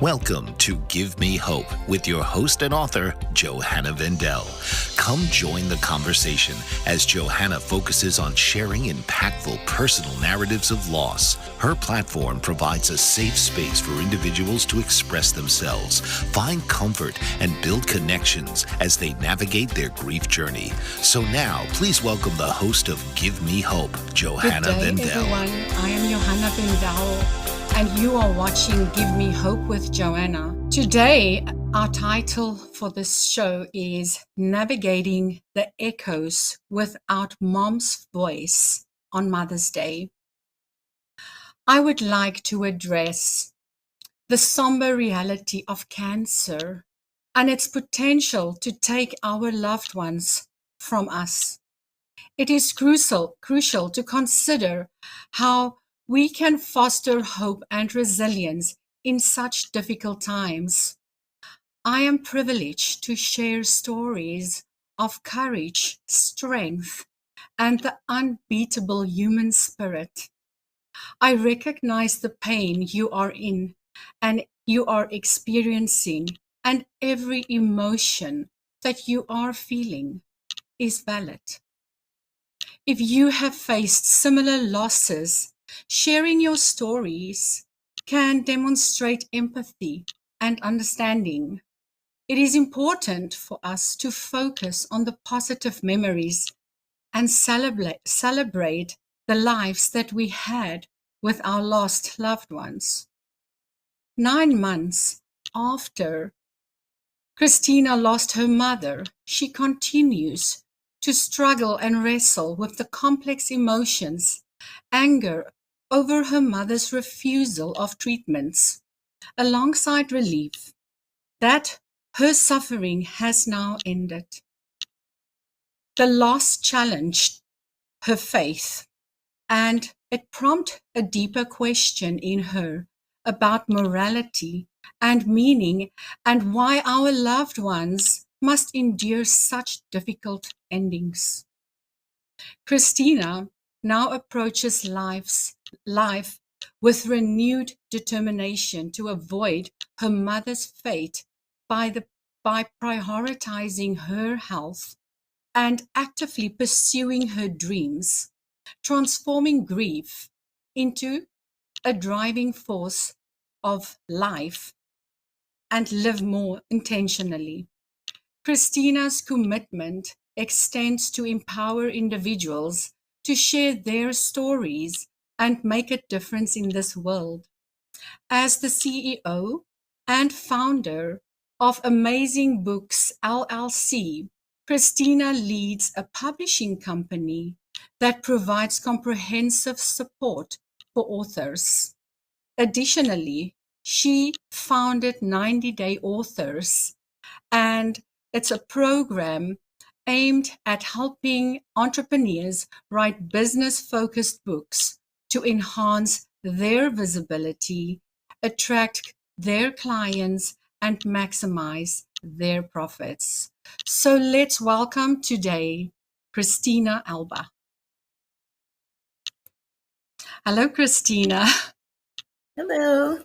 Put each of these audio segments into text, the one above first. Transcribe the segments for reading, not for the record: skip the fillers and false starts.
Welcome to Give Me Hope with your host and author, Johanna Vendel. Come join the conversation as Johanna focuses on sharing impactful personal narratives of loss. Her platform provides a safe space for individuals to express themselves, find comfort, and build connections as they navigate their grief journey. So now, please welcome the host of Give Me Hope, Johanna Good day, Vendel. everyone. I am Johanna Vendel, and you are watching Give Me Hope with Johanna. Today, our title for this show is Navigating the Echoes Without Mom's Voice on Mother's Day. I would like to address the somber reality of cancer and its potential to take our loved ones from us. It is crucial to consider how we can foster hope and resilience in such difficult times. I am privileged to share stories of courage, strength, and the unbeatable human spirit. I recognize the pain you are in and you are experiencing, and every emotion that you are feeling is valid. If you have faced similar losses, sharing your stories can demonstrate empathy and understanding. It is important for us to focus on the positive memories and celebrate the lives that we had with our lost loved ones. 9 months after Christina lost her mother, she continues to struggle and wrestle with the complex emotions, anger over her mother's refusal of treatments, alongside relief that her suffering has now ended. The loss challenged her faith, and it prompted a deeper question in her about morality and meaning, and why our loved ones must endure such difficult endings. Christina now approaches life with renewed determination to avoid her mother's fate by prioritizing her health and actively pursuing her dreams, transforming grief into a driving force of life and live more intentionally. Christina's commitment extends to empower individuals to share their stories and make a difference in this world. As the CEO and founder of Amazing Books LLC, Christina leads a publishing company that provides comprehensive support for authors. Additionally, she founded 90 Day Authors, and it's a program aimed at helping entrepreneurs write business-focused books to enhance their visibility, attract their clients, and maximize their profits. So let's welcome today Christina Alva. Hello, Christina. Hello.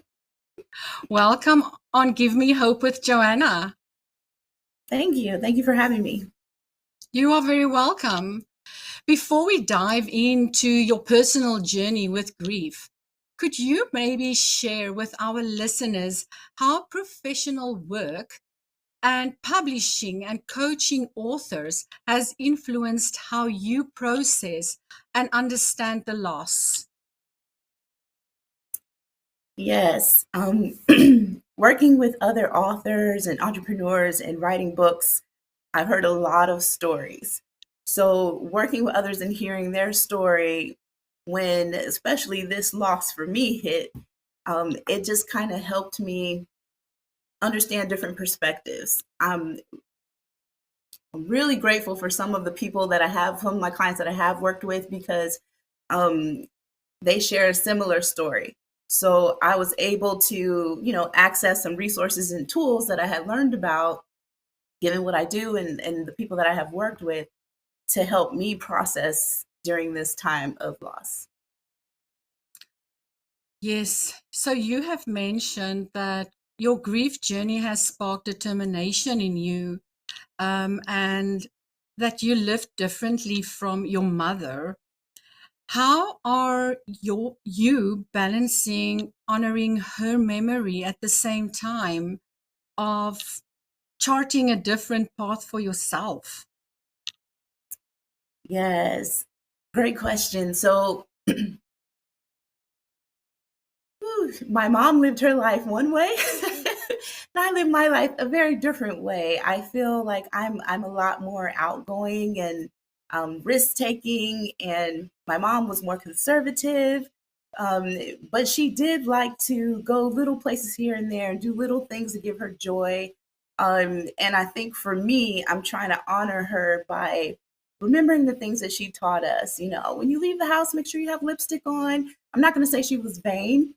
Welcome on Give Me Hope with Johanna. Thank you. Thank you for having me. You are very welcome. Before we dive into your personal journey with grief, could you maybe share with our listeners how professional work and publishing and coaching authors has influenced how you process and understand the loss? Yes. Working with other authors and entrepreneurs and writing books, I've heard a lot of stories. So working with others and hearing their story when especially this loss for me hit, it just kind of helped me understand different perspectives. I'm really grateful for some of the people that I have, some of my clients that I have worked with, because they share a similar story. So I was able to, access some resources and tools that I had learned about, given what I do and the people that I have worked with, to help me process during this time of loss. Yes. So you have mentioned that your grief journey has sparked determination in you, and that you lived differently from your mother. How are you balancing honoring her memory at the same time of charting a different path for yourself? Yes, great question. So, my mom lived her life one way, and I live my life a very different way. I feel like I'm a lot more outgoing and risk taking, and my mom was more conservative. But she did like to go little places here and there and do little things to give her joy. And I think for me, I'm trying to honor her by remembering the things that she taught us. You know, when you leave the house, make sure you have lipstick on. I'm not going to say she was vain,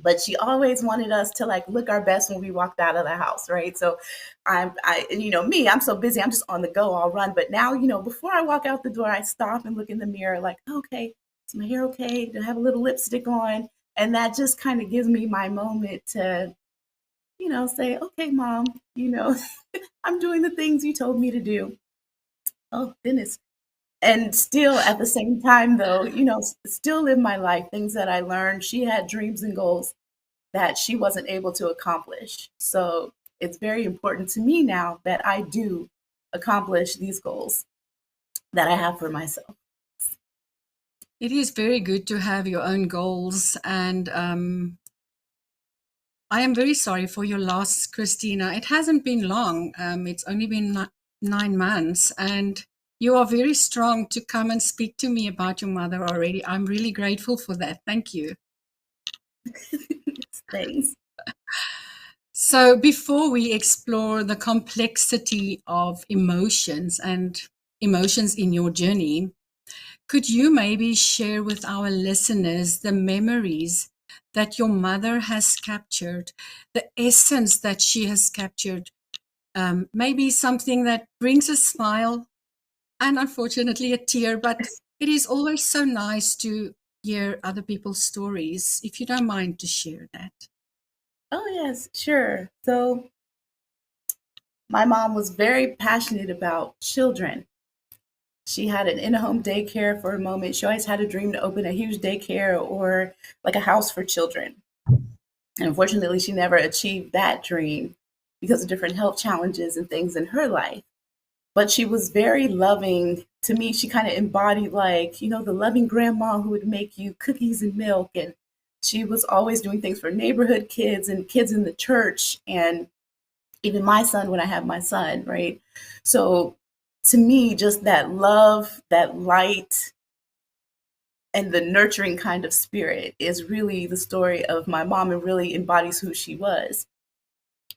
but she always wanted us to like look our best when we walked out of the house, right? So and you know me, I'm so busy, I'm just on the go, I'll run. But now, you know, before I walk out the door, I stop and look in the mirror, like, okay, is my hair okay? Do I have a little lipstick on? And that just kind of gives me my moment to, you know, say, okay, mom, you know, I'm doing the things you told me to do. Oh, goodness. And still at the same time, though, you know, still live my life, things that I learned. She had dreams and goals that she wasn't able to accomplish. So it's very important to me now that I do accomplish these goals that I have for myself. It is very good to have your own goals, and I am very sorry for your loss, Christina. It hasn't been long. It's only been 9 months, and you are very strong to come and speak to me about your mother already. I'm really grateful for that. Thank you. Thanks. So, before we explore the complexity of emotions and emotions in your journey, could you maybe share with our listeners the memories that your mother has captured, the essence that she has captured, maybe something that brings a smile and unfortunately a tear, but it is always so nice to hear other people's stories, if you don't mind to share that. Oh, yes, sure. So my mom was very passionate about children. She had an in-home daycare for a moment. She always had a dream to open a huge daycare or like a house for children. And unfortunately, she never achieved that dream because of different health challenges and things in her life. But she was very loving. To me, she kind of embodied, like, you know, the loving grandma who would make you cookies and milk. And she was always doing things for neighborhood kids and kids in the church. And even my son, when I have my son, right? So to me, just that love, that light, and the nurturing kind of spirit is really the story of my mom and really embodies who she was.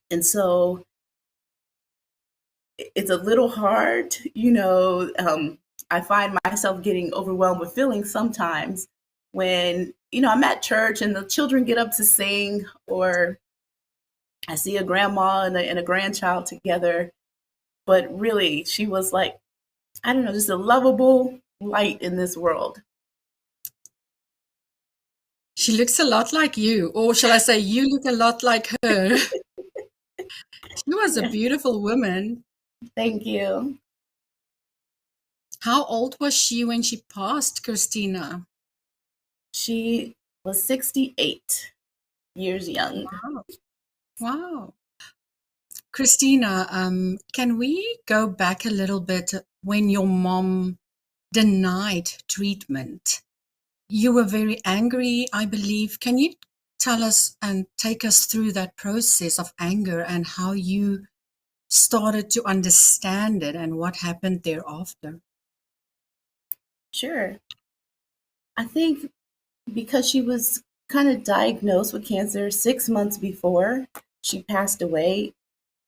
And so it's a little hard, you know. I find myself getting overwhelmed with feelings sometimes when, you know, I'm at church and the children get up to sing, or I see a grandma and a grandchild together. But really, she was like, I don't know, just a lovable light in this world. She looks a lot like you, or shall I say, you look a lot like her. She was a Yeah, beautiful woman. thank you. How old was she when she passed, Christina? She was 68 years young. Wow. Wow. Christina, can we go back a little bit when your mom denied treatment? You were very angry, I believe. Can you tell us and take us through that process of anger and how you started to understand it and what happened thereafter? Sure. I think because she was kind of diagnosed with cancer 6 months before she passed away,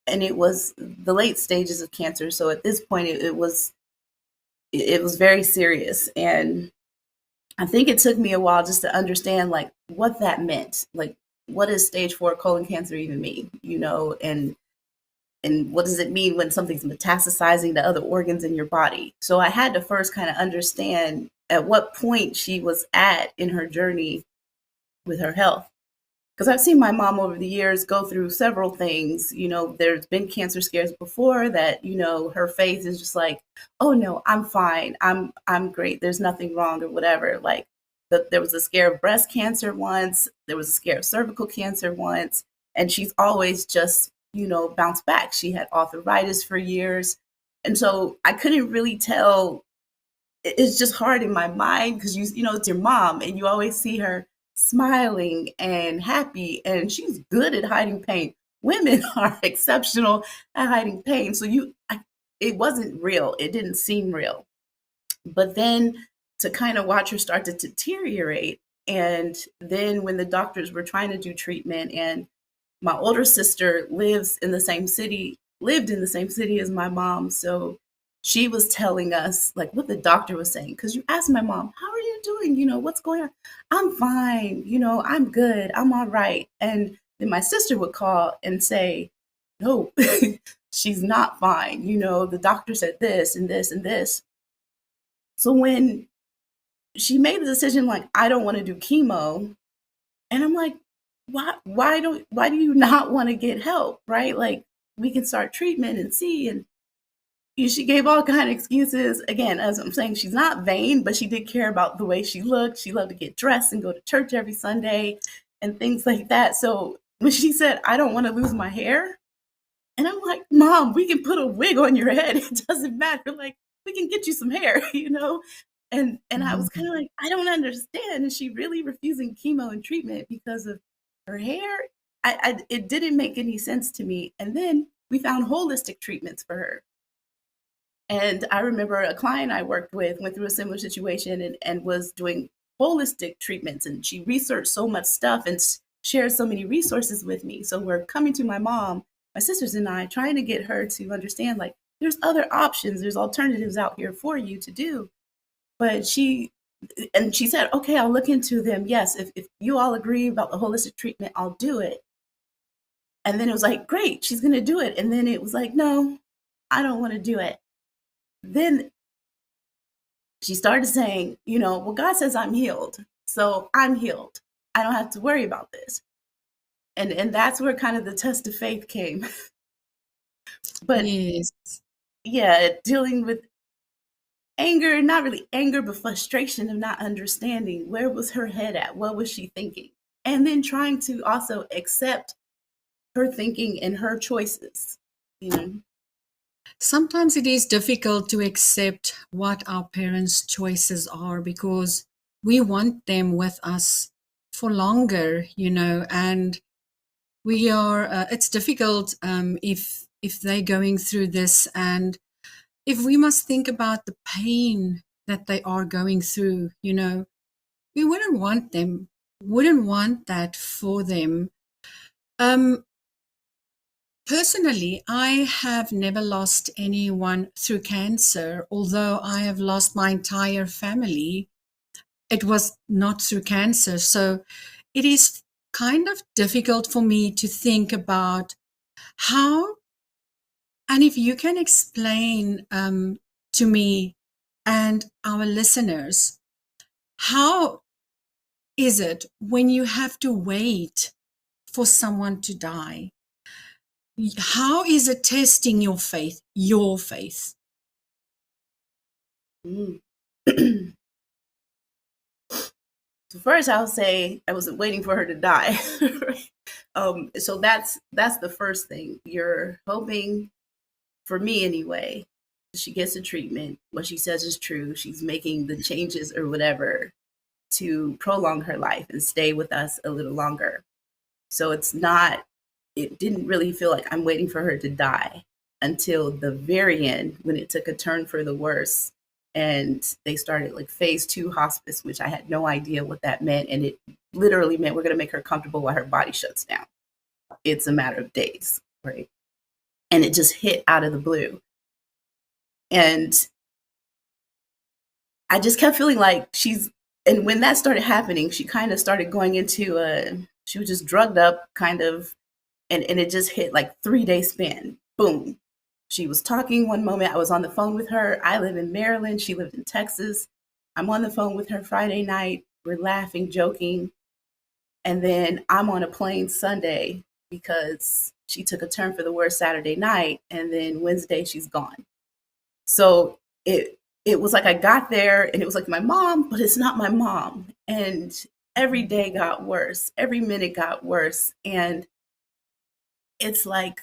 and it was the late stages of cancer. So at this point, it was very serious, and I think it took me a while just to understand like what that meant. Like, what does stage 4 colon cancer even mean? You know, and what does it mean when something's metastasizing to other organs in your body? So I had to first kind of understand at what point she was at in her journey with her health. because I've seen my mom over the years go through several things. There's been cancer scares before that, her face is just like, oh no, I'm fine. I'm great. There's nothing wrong or whatever. Like there was a scare of breast cancer once, there was a scare of cervical cancer once, and she's always just, bounced back. She had arthritis for years. And so I couldn't really tell. It's just hard in my mind because it's your mom and you always see her smiling and happy, and she's good at hiding pain. Women are exceptional at hiding pain. So it wasn't real. It didn't seem real. But then to kind of watch her start to deteriorate, and then when the doctors were trying to do treatment, and my older sister lived in the same city as my mom. So she was telling us like what the doctor was saying. Because you asked my mom, how are you doing? What's going on? I'm fine. I'm good. I'm all right. And then my sister would call and say, no, she's not fine. The doctor said this and this and this. So when she made the decision, like, I don't want to do chemo, and I'm like, why do you not want to get help? Right? Like, we can start treatment and see. And she gave all kind of excuses. Again, as I'm saying, she's not vain, but she did care about the way she looked. She loved to get dressed and go to church every Sunday and things like that. So when she said, I don't want to lose my hair, and I'm like, Mom, we can put a wig on your head. It doesn't matter. Like, we can get you some hair, And I was kind of like, I don't understand. Is she really refusing chemo and treatment because of her hair? It didn't make any sense to me. And then we found holistic treatments for her. And I remember a client I worked with went through a similar situation and was doing holistic treatments. And she researched so much stuff and shared so many resources with me. So we're coming to my mom, my sisters and I, trying to get her to understand, like, there's other options, there's alternatives out here for you to do. But she said, okay, I'll look into them. Yes, if you all agree about the holistic treatment, I'll do it. And then it was like, great, she's going to do it. And then it was like, no, I don't want to do it. Then she started saying, well, God says I'm healed. So I'm healed. I don't have to worry about this. And that's where kind of the test of faith came. But Yes. yeah, dealing with anger, not really anger, but frustration of not understanding where was her head at, what was she thinking, and then trying to also accept her thinking and her choices. Sometimes it is difficult to accept what our parents' choices are because we want them with us for longer, and we are. It's difficult if they're going through this, and if we must think about the pain that they are going through, we wouldn't want that for them. Personally, I have never lost anyone through cancer, although I have lost my entire family. It was not through cancer. So it is kind of difficult for me to think about how, and if you can explain to me and our listeners, how is it when you have to wait for someone to die? How is it testing your faith, your faith? So first, I'll say I wasn't waiting for her to die. So that's the first thing. You're hoping, for me anyway, she gets the treatment. What she says is true. She's making the changes or whatever to prolong her life and stay with us a little longer. So it didn't really feel like I'm waiting for her to die until the very end, when it took a turn for the worse. And they started like phase 2 hospice, which I had no idea what that meant. And it literally meant we're going to make her comfortable while her body shuts down. It's a matter of days, right? And it just hit out of the blue. And I just kept feeling like and when that started happening, she kind of started going into she was just drugged up kind of, and it just hit like 3-day span. Boom. She was talking one moment. I was on the phone with her. I live in Maryland. She lived in Texas. I'm on the phone with her Friday night. We're laughing, joking. And then I'm on a plane Sunday because she took a turn for the worse Saturday night. And then Wednesday she's gone. So it was like I got there and it was like my mom, but it's not my mom. And every day got worse. Every minute got worse. And it's like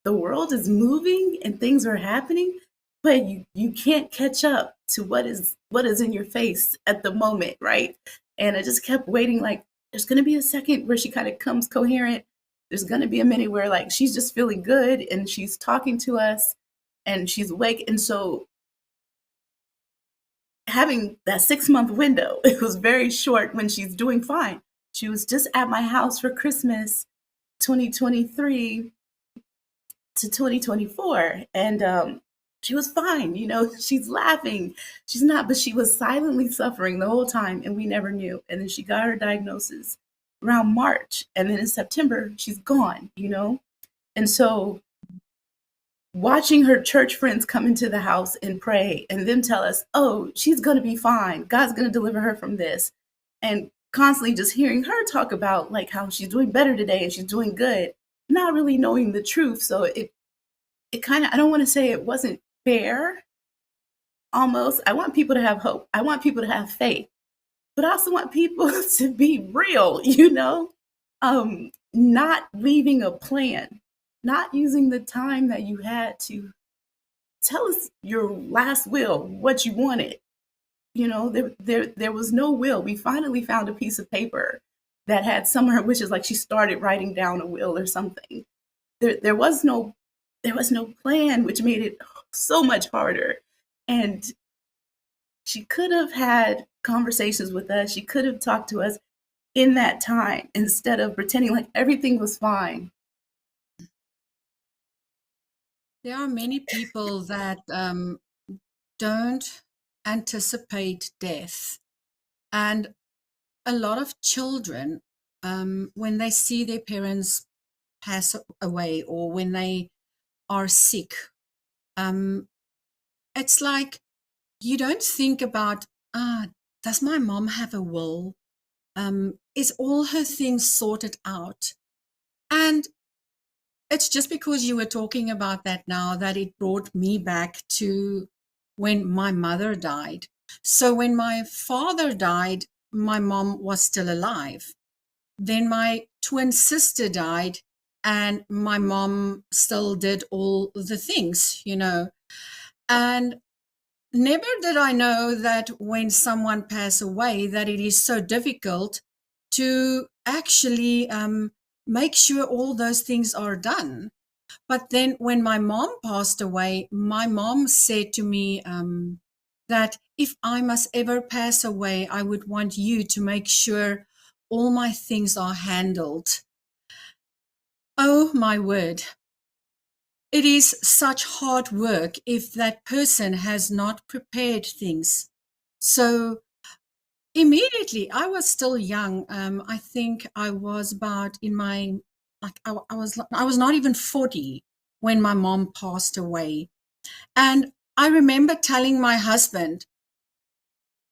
the world is moving and things are happening, but you can't catch up to what is in your face at the moment, right? And I just kept waiting, like there's going to be a second where she kind of comes coherent. There's going to be a minute where like she's just feeling good and she's talking to us and she's awake. And so having that 6 month window, it was very short when she's doing fine. She was just at my house for Christmas 2023 to 2024. And she was fine, she's laughing. She's not, but she was silently suffering the whole time and we never knew. And then she got her diagnosis around March. And then in September, she's gone. And so watching her church friends come into the house and pray and them tell us, oh, she's going to be fine. God's going to deliver her from this. And constantly just hearing her talk about like how she's doing better today and she's doing good, not really knowing the truth. So it kind of, I don't want to say it wasn't fair. Almost, I want people to have hope. I want people to have faith, but I also want people to be real, not leaving a plan, not using the time that you had to tell us your last will, what you wanted. There was no will. We finally found a piece of paper that had somewhere, which is like she started writing down a will or something. There was no plan, which made it so much harder. And she could have had conversations with us. She could have talked to us in that time instead of pretending like everything was fine. There are many people that don't anticipate death. And a lot of children, when they see their parents pass away or when they are sick, it's like you don't think about, does my mom have a will? Is all her things sorted out? And it's just because you were talking about that now that it brought me back to when my mother died. So when my father died, my mom was still alive. Then my twin sister died and my mom still did all the things, And never did I know that when someone passes away, that it is so difficult to actually make sure all those things are done. But then when my mom passed away, my mom said to me that if I must ever pass away, I would want you to make sure all my things are handled. Oh, my word. It is such hard work if that person has not prepared things. So immediately, I was still young. I think I was about in my, like I was not even 40 when my mom passed away. And I remember telling my husband,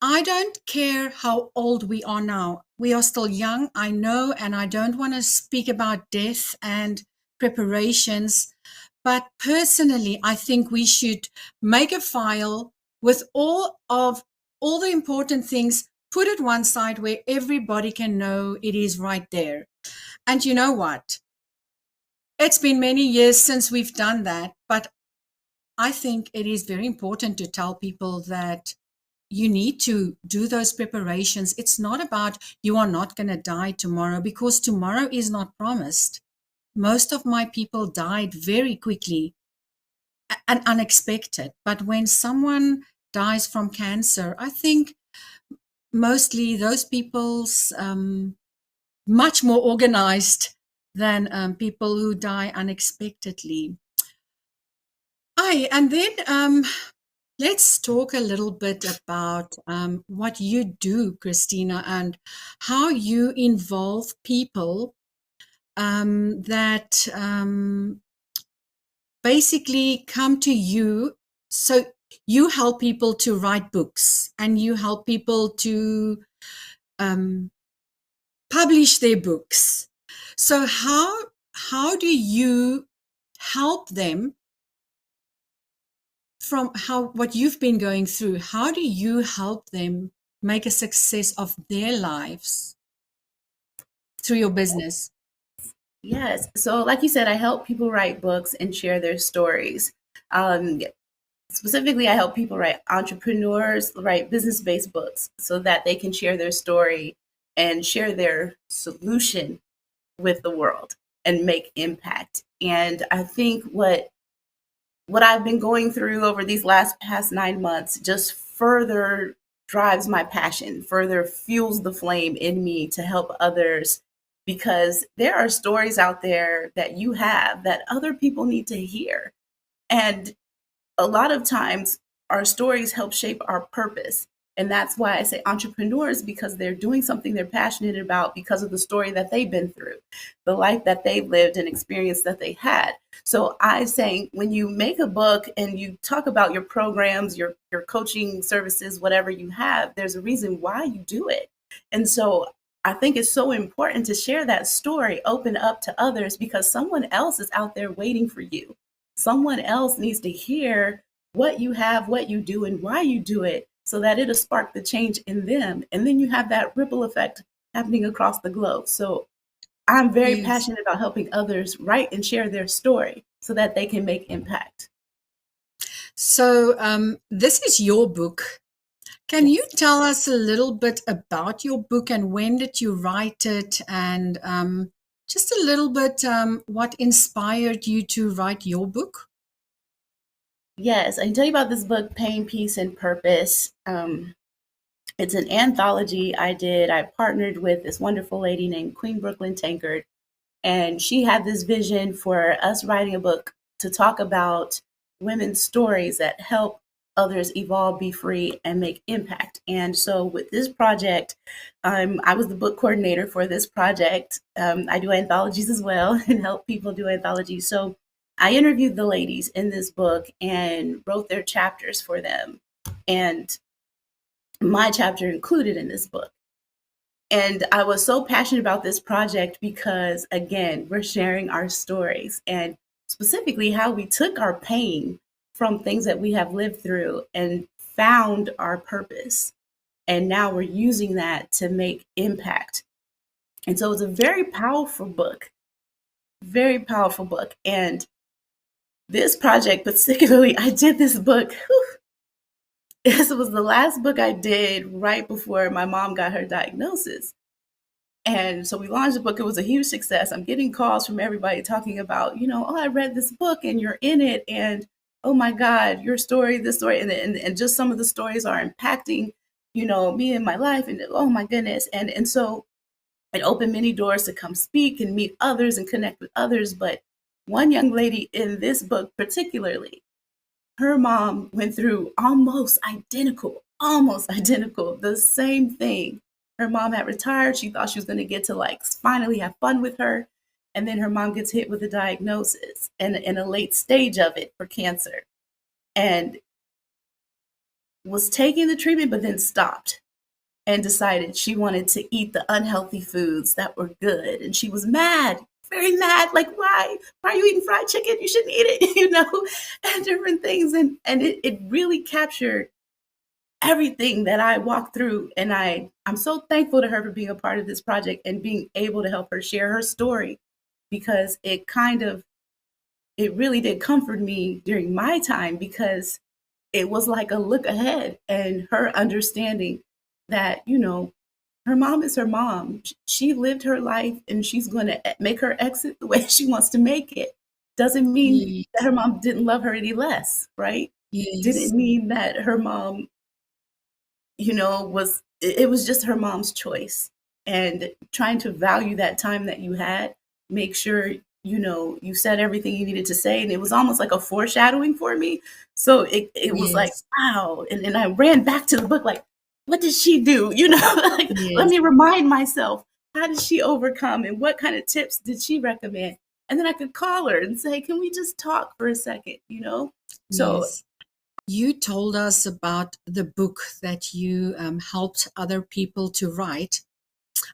I don't care how old we are now. We are still young, I know, and I don't want to speak about death and preparations. But personally, I think we should make a file with all the important things, put it one side where everybody can know it is right there. And you know what? It's been many years since we've done that, but I think it is very important to tell people that you need to do those preparations. It's not about you are not going to die tomorrow, because tomorrow is not promised. Most of my people died very quickly and unexpected. But when someone dies from cancer, I think mostly those people's much more organized than people who die unexpectedly. And then let's talk a little bit about what you do, Christina, and how you involve people that basically come to you. So you help people to write books and you help people to publish their books. So how do you help them from what you've been going through? How do you help them make a success of their lives through your business? Yes. So, like you said, I help people write books and share their stories. Um, Specifically, I help people entrepreneurs write business-based books so that they can share their story and share their solution with the world and make impact. And I think what I've been going through over these past 9 months just further drives my passion, further fuels the flame in me to help others, because there are stories out there that you have that other people need to hear. And a lot of times our stories help shape our purpose. And that's why I say entrepreneurs, because they're doing something they're passionate about because of the story that they've been through, the life that they've lived and experience that they had. So I'm saying when you make a book and you talk about your programs, your coaching services, whatever you have, there's a reason why you do it. And so I think it's so important to share that story, open up to others, because someone else is out there waiting for you. Someone else needs to hear what you have, what you do, and why you do it, so that it'll spark the change in them. And then you have that ripple effect happening across the globe. So I'm very Yes. passionate about helping others write and share their story so that they can make impact. So this is your book. Can you Yes. tell us a little bit about your book and when did you write it, and just a little bit what inspired you to write your book? Yes, I can tell you about this book, Pain, Peace, and Purpose. It's an anthology I did. I partnered with this wonderful lady named Queen Brooklyn Tankard, and she had this vision for us writing a book to talk about women's stories that help others evolve, be free, and make impact. And so with this project, I was the book coordinator for this project. I do anthologies as well and help people do anthologies. So I interviewed the ladies in this book and wrote their chapters for them. And my chapter included in this book. And I was so passionate about this project because, again, we're sharing our stories and specifically how we took our pain from things that we have lived through and found our purpose. And now we're using that to make impact. And so it's a very powerful book, very powerful book. And this project, particularly, I did this book. This was the last book I did right before my mom got her diagnosis. And so we launched the book. It was a huge success. I'm getting calls from everybody talking about, oh, I read this book and you're in it. And oh my God, your story, this story. And just some of the stories are impacting, me and my life. And oh my goodness. And so it opened many doors to come speak and meet others and connect with others. But one young lady in this book, particularly, her mom went through almost identical, the same thing. Her mom had retired. She thought she was going to get to finally have fun with her. And then her mom gets hit with a diagnosis and in a late stage of it for cancer, and was taking the treatment, but then stopped and decided she wanted to eat the unhealthy foods that were good. And she was mad, very mad, like, why are you eating fried chicken? You shouldn't eat it, and different things. And it really captured everything that I walked through. And I'm so thankful to her for being a part of this project and being able to help her share her story, because it really did comfort me during my time, because it was like a look ahead and her understanding that, her mom is her mom. She lived her life and she's going to make her exit the way she wants to make it. Doesn't mean Yes. that her mom didn't love her any less, right? Yes. Didn't mean that her mom, it was just her mom's choice. And trying to value that time that you had, make sure, you said everything you needed to say. And it was almost like a foreshadowing for me. So it was like, Yes. wow. And I ran back to the book, like, what did she do? Like, let Yes. me remind myself, how did she overcome and what kind of tips did she recommend? And then I could call her and say, can we just talk for a second, So Yes. You told us about the book that you helped other people to write.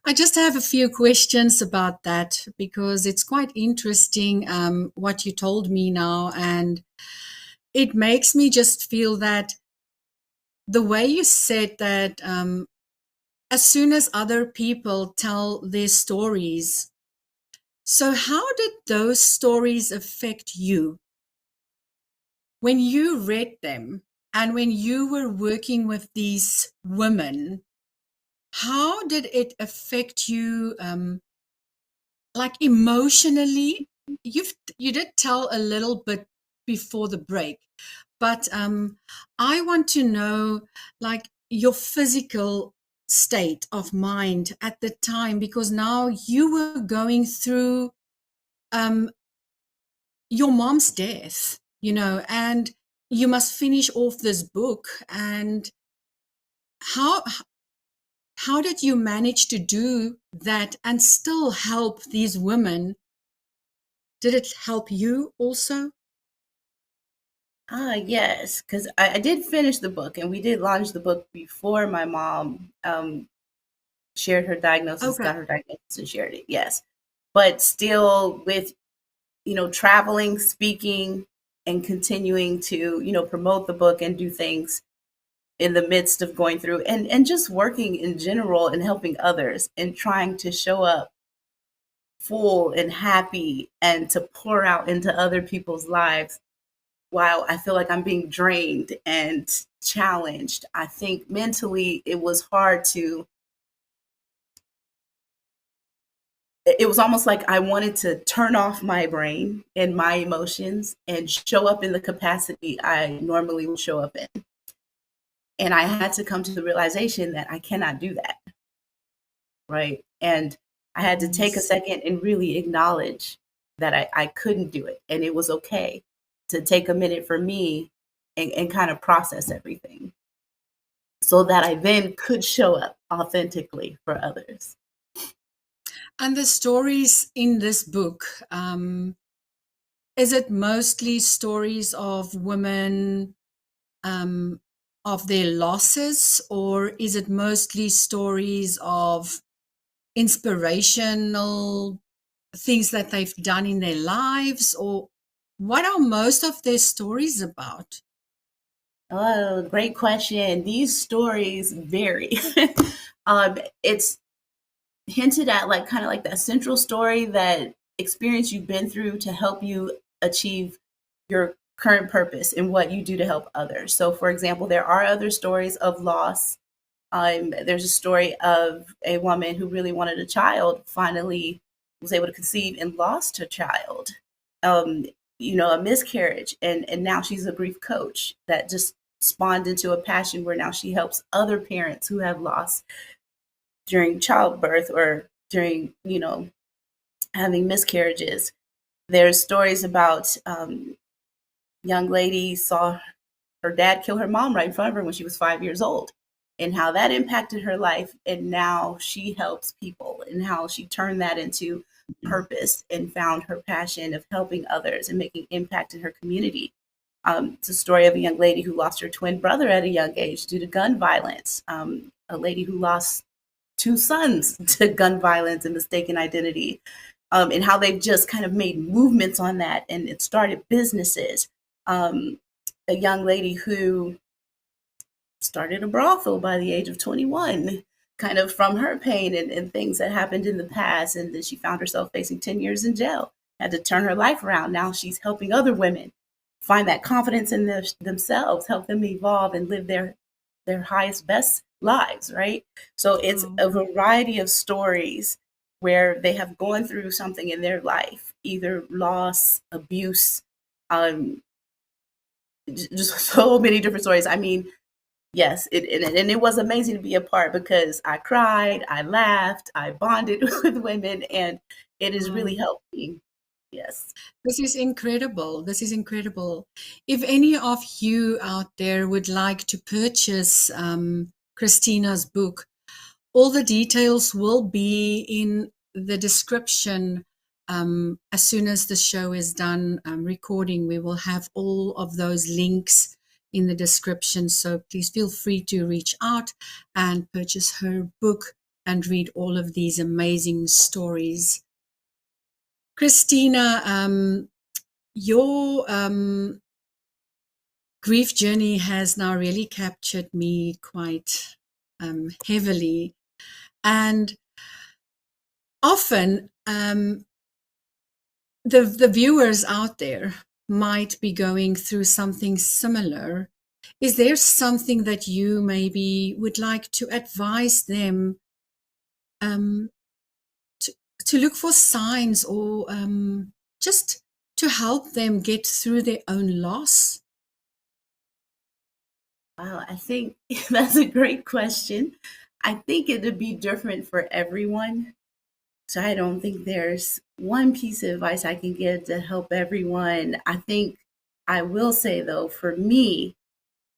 I just have a few questions about that because it's quite interesting what you told me now. And it makes me just feel that the way you said that as soon as other people tell their stories, so how did those stories affect you when you read them and when you were working with these women? How did it affect you, like emotionally? You did tell a little bit before the break, but I want to know, like, your physical state of mind at the time, because now you were going through um, your mom's death, and you must finish off this book. And how how did you manage to do that and still help these women? Did it help you also? Yes, because I did finish the book, and we did launch the book before my mom shared her diagnosis, Okay. got her diagnosis, and shared it. Yes, but still, with traveling, speaking, and continuing to promote the book and do things in the midst of going through, and just working in general and helping others and trying to show up full and happy and to pour out into other people's lives while I feel like I'm being drained and challenged. I think mentally it was hard to, it was almost like I wanted to turn off my brain and my emotions and show up in the capacity I normally would show up in. And I had to come to the realization that I cannot do that. Right. And I had to take a Yes. second and really acknowledge that I couldn't do it. And it was okay to take a minute for me and kind of process everything so that I then could show up authentically for others. And the stories in this book, is it mostly stories of women, um, of their losses, or is it mostly stories of inspirational things that they've done in their lives, or what are most of their stories about? Oh, great question. These stories vary. It's hinted at like kind of like that central story, that experience you've been through to help you achieve your current purpose and what you do to help others. So, for example, there are other stories of loss. There's a story of a woman who really wanted a child, finally was able to conceive and lost her child. Um, a miscarriage, and now she's a grief coach that just spawned into a passion where now she helps other parents who have lost during childbirth or during, having miscarriages. There's stories about young lady saw her dad kill her mom right in front of her when she was 5 years old, and how that impacted her life. And now she helps people, and how she turned that into purpose and found her passion of helping others and making impact in her community. It's a story of a young lady who lost her twin brother at a young age due to gun violence. A lady who lost two sons to gun violence and mistaken identity, and how they've just kind of made movements on that and it started businesses. Um, a young lady who started a brothel by the age of 21, kind of from her pain and things that happened in the past. And then she found herself facing 10 years in jail, had to turn her life around. Now she's helping other women find that confidence in themselves, help them evolve and live their highest, best lives, right? So it's Wow. a variety of stories where they have gone through something in their life, either loss, abuse, um, just so many different stories. I mean, yes, and it was amazing to be a part because I cried, I laughed, I bonded with women, and it has really Wow. helped me. Yes. This is incredible. This is incredible. If any of you out there would like to purchase Christina's book, all the details will be in the description. As soon as the show is done recording, we will have all of those links in the description. So please feel free to reach out and purchase her book. and read all of these amazing stories. Christina, your grief journey has now really captured me quite heavily. And often the viewers out there might be going through something similar. Is there something that you maybe would like to advise them um, to look for signs, or just to help them get through their own loss? Wow, I think that's a great question. I think it'd be different for everyone. So I don't think there's one piece of advice I can give to help everyone. I think I will say, though, for me,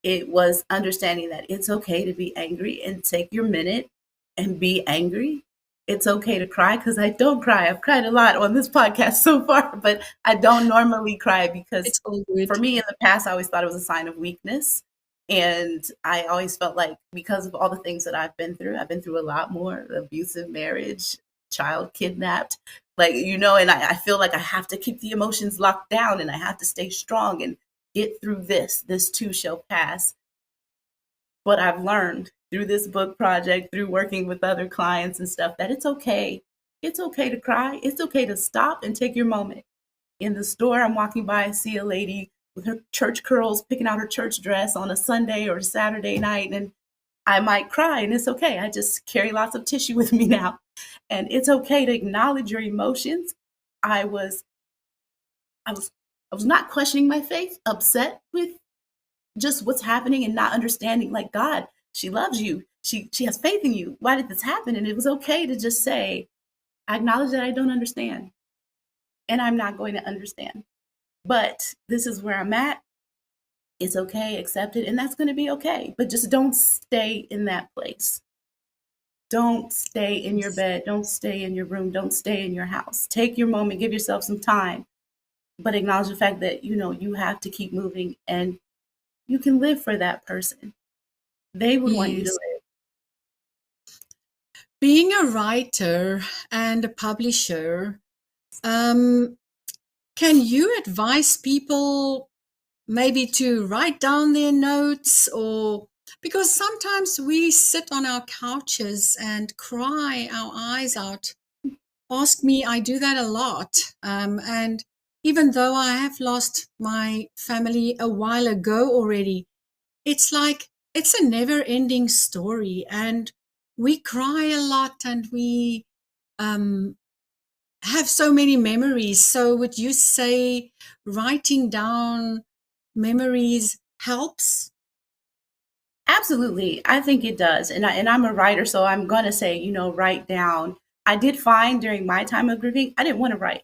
it was understanding that it's okay to be angry and take your minute and be angry. It's okay to cry, because I don't cry. I've cried a lot on this podcast so far, but I don't normally cry because It's all good. for me in the past, I always thought it was a sign of weakness. And I always felt like, because of all the things that I've been through a lot more: abusive marriage, child kidnapped, like, and I feel like I have to keep the emotions locked down and I have to stay strong and get through this. This too shall pass. But I've learned through this book project, through working with other clients and stuff, that it's okay. It's okay to cry. It's okay to stop and take your moment. In the store, I'm walking by, I see a lady with her church curls picking out her church dress on a Sunday or a Saturday night, and I might cry, and it's okay. I just carry lots of tissue with me now. And it's okay to acknowledge your emotions. I was I was I was not questioning my faith, upset with just what's happening and not understanding, like, God, she loves you. She has faith in you. Why did this happen? And it was okay to just say, I acknowledge that I don't understand, and I'm not going to understand. But this is where I'm at. It's okay, accept it, and that's going to be okay. But just don't stay in that place. Don't stay in your bed. Don't stay in your room. Don't stay in your house. Take your moment, give yourself some time, but acknowledge the fact that, you have to keep moving, and you can live for that person. They would want you to Yes. live. Being a writer and a publisher, can you advise people maybe to write down their notes? Or because sometimes we sit on our couches and cry our eyes out. Ask me, I do that a lot. And even though I have lost my family a while ago already, it's like it's a never ending story. And we cry a lot, and we um, have so many memories. So would you say writing down memories helps? Absolutely. I think it does. And I'm a writer, so I'm going to say, write down. I did find during my time of grieving, I didn't want to write.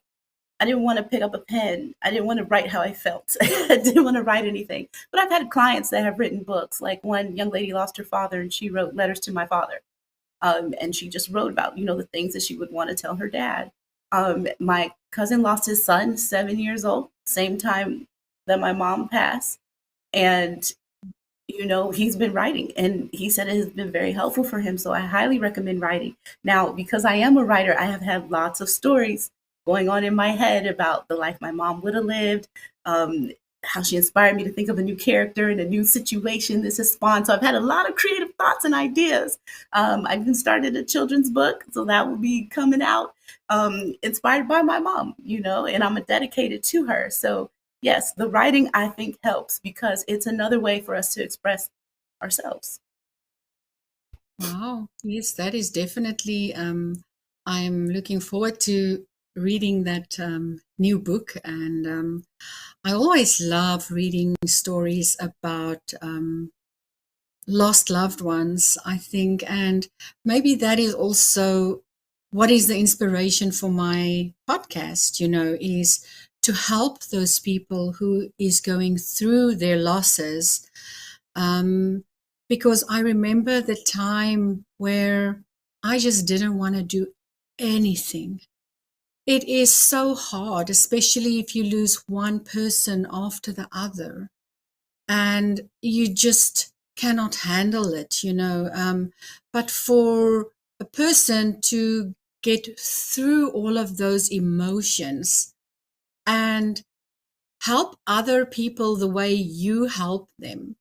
I didn't want to pick up a pen. I didn't want to write how I felt. I didn't want to write anything. But I've had clients that have written books. Like, one young lady lost her father, and she wrote letters to my father. And she just wrote about, the things that she would want to tell her dad. My cousin lost his son, 7 years old, same time that my mom passed. And he's been writing, and he said it has been very helpful for him. So I highly recommend writing. Now, because I am a writer, I have had lots of stories going on in my head about the life my mom would have lived, how she inspired me to think of a new character and a new situation this has spawned. So I've had a lot of creative thoughts and ideas. I've even started a children's book, so that will be coming out, inspired by my mom, and I'm dedicated to her. So yes, the writing, I think, helps, because it's another way for us to express ourselves. Wow. Yes, that is definitely. I'm looking forward to reading that new book. And I always love reading stories about lost loved ones, I think. And maybe that is also what is the inspiration for my podcast, is to help those people who is going through their losses. Because I remember the time where I just didn't want to do anything. It is so hard, especially if you lose one person after the other, and you just cannot handle it. But for a person to get through all of those emotions and help other people the way you help them.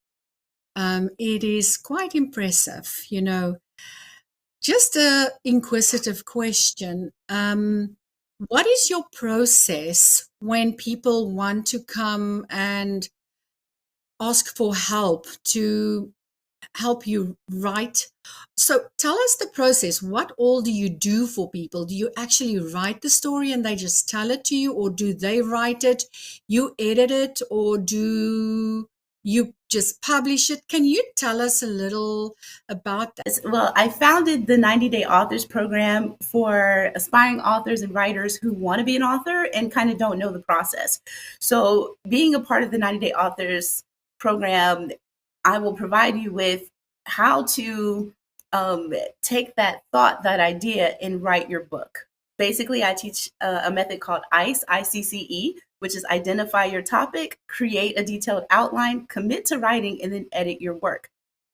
It is quite impressive, you know. Just a inquisitive question. What is your process when people want to come and ask for help to help you write? So tell us the process. What all do you do for people? Do you actually write the story and they just tell it to you, or do they write it, you edit it, or do you just publish it? Can you tell us a little about that? Well, I founded the 90-Day Authors Program for aspiring authors and writers who want to be an author and kind of don't know the process. So being a part of the 90-Day Authors Program, I will provide you with how to take that thought, that idea, and write your book. Basically, I teach a method called ICE, ICCE, which is identify your topic, create a detailed outline, commit to writing, and then edit your work.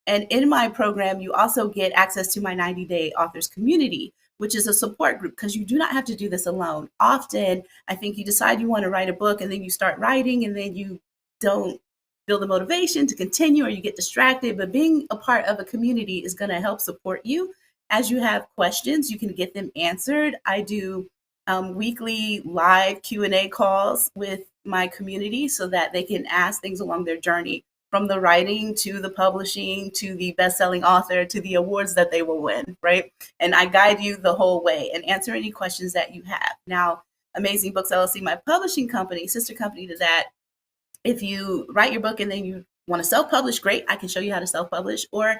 And in my program, you also get access to my 90-Day Authors community, which is a support group, because you do not have to do this alone. Often, I think you decide you want to write a book and then you start writing and then you don't feel the motivation to continue, or you get distracted. But being a part of a community is going to help support you. As you have questions, you can get them answered. I do weekly live Q&A calls with my community so that they can ask things along their journey, from the writing to the publishing to the best-selling author to the awards that they will win, right? And I guide you the whole way and answer any questions that you have. Now, Amazing Books LLC, my publishing company, sister company to that, if you write your book and then you want to self-publish, great, I can show you how to self-publish. Or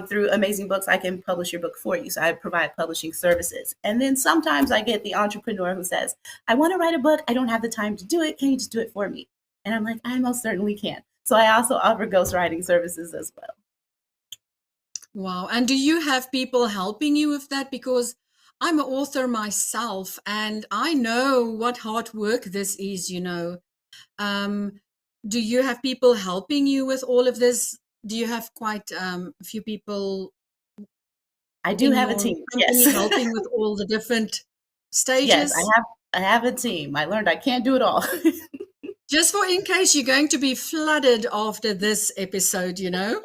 through Amazing Books, I can publish your book for you. So I provide publishing services. And then sometimes I get the entrepreneur who says, I want to write a book, I don't have the time to do it, can you just do it for me? And I'm like, I most certainly can. So I also offer ghostwriting services as well. Wow. And do you have people helping you with that? Because I'm an author myself and I know what hard work this is, you know. Do you have people helping you with all of this? Do you have quite a few people? I do have a team, yes. Helping with all the different stages? Yes, I have a team. I learned I can't do it all. Just for in case you're going to be flooded after this episode, you know.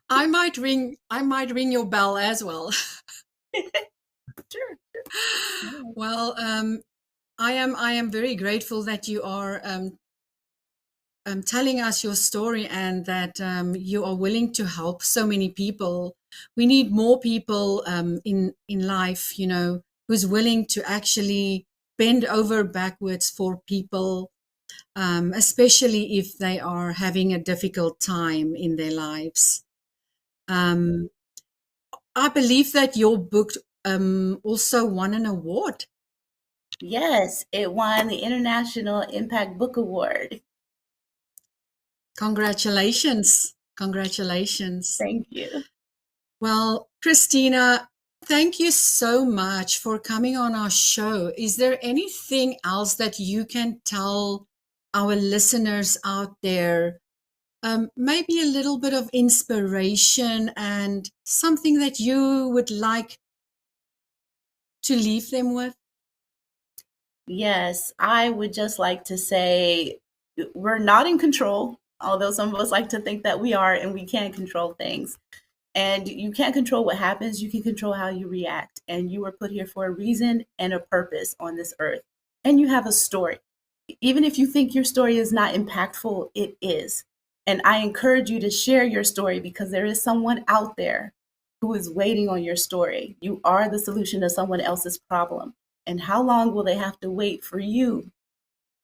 I might ring your bell as well. Sure. Well, I am very grateful that you are telling us your story and that you are willing to help so many people. We need more people in life, you know, who's willing to actually bend over backwards for people, especially if they are having a difficult time in their lives. I believe that your book also won an award. Yes, it won the International Impact Book Award. Congratulations. Congratulations. Thank you. Well, Christina, thank you so much for coming on our show. Is there anything else that you can tell our listeners out there? Maybe a little bit of inspiration and something that you would like to leave them with? Yes, I would just like to say we're not in control, although some of us like to think that we are, and we can control things. And you can't control what happens, you can control how you react. And you were put here for a reason and a purpose on this earth. And you have a story. Even if you think your story is not impactful, it is. And I encourage you to share your story, because there is someone out there who is waiting on your story. You are the solution to someone else's problem. And how long will they have to wait for you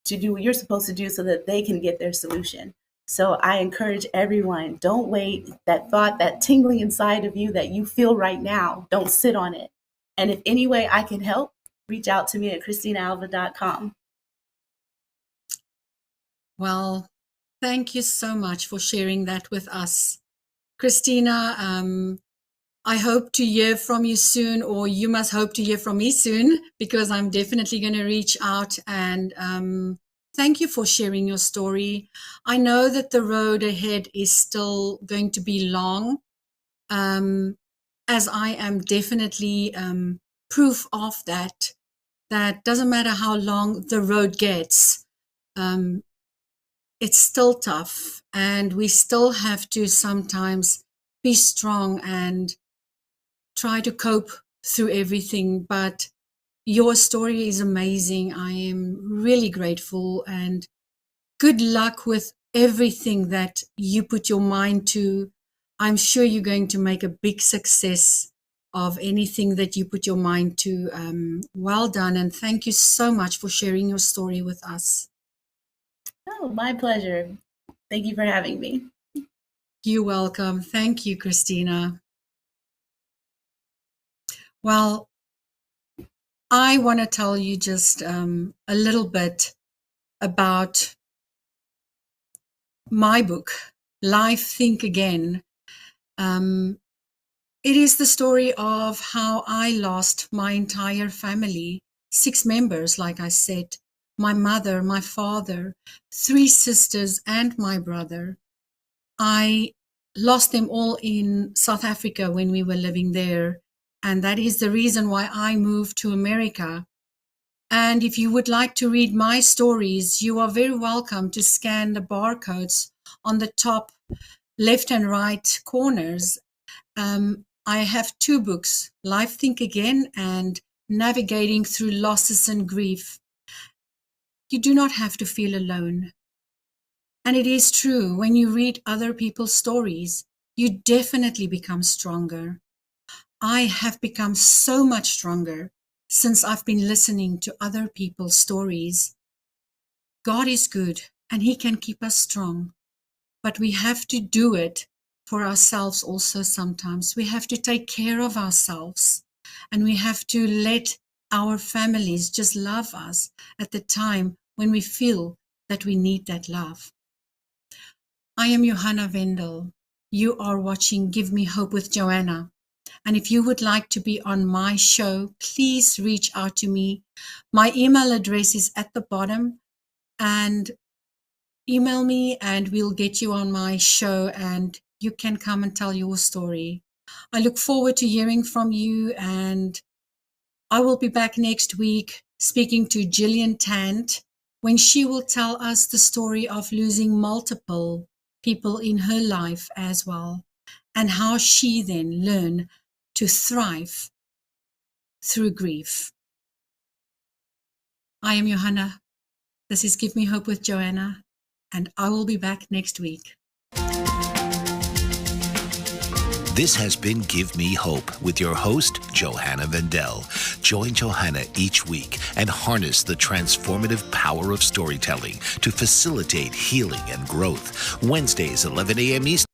to do what you're supposed to do so that they can get their solution? So I encourage everyone, don't wait. That thought, that tingling inside of you that you feel right now, don't sit on it. And if any way I can help, reach out to me at ChristinaAlva.com. Well, thank you so much for sharing that with us. Christina, I hope to hear from you soon, or you must hope to hear from me soon, because I'm definitely going to reach out. And thank you for sharing your story. I know that the road ahead is still going to be long, as I am definitely proof of that doesn't matter how long the road gets, it's still tough, and we still have to sometimes be strong and try to cope through everything. But your story is amazing. I am really grateful, and good luck with everything that you put your mind to. I'm sure you're going to make a big success of anything that you put your mind to. Well done, and thank you so much for sharing your story with us. Oh, my pleasure. Thank you for having me. You're welcome. Thank you, Christina. Well, I want to tell you just a little bit about my book, Life Think Again. It is the story of how I lost my entire family, 6 members, like I said, my mother, my father, 3 sisters, and my brother. I lost them all in South Africa when we were living there. And that is the reason why I moved to America. And if you would like to read my stories, you are very welcome to scan the barcodes on the top left and right corners. I have 2 books, Life Think Again and Navigating Through Losses and Grief. You do not have to feel alone. And it is true, when you read other people's stories, you definitely become stronger. I have become so much stronger since I've been listening to other people's stories. God is good, and He can keep us strong, but we have to do it for ourselves also sometimes. We have to take care of ourselves, and we have to let our families just love us at the time when we feel that we need that love. I am Johanna Wendel. You are watching Give Me Hope with Johanna. And if you would like to be on my show, please reach out to me. My email address is at the bottom, and email me and we'll get you on my show and you can come and tell your story. I look forward to hearing from you, and I will be back next week speaking to Gillian Tant when she will tell us the story of losing multiple people in her life as well, and how she then learned to thrive through grief. I am Johanna. This is Give Me Hope with Johanna, and I will be back next week. This has been Give Me Hope with your host, Johanna Wendel. Join Johanna each week and harness the transformative power of storytelling to facilitate healing and growth. Wednesdays, 11 a.m. Eastern.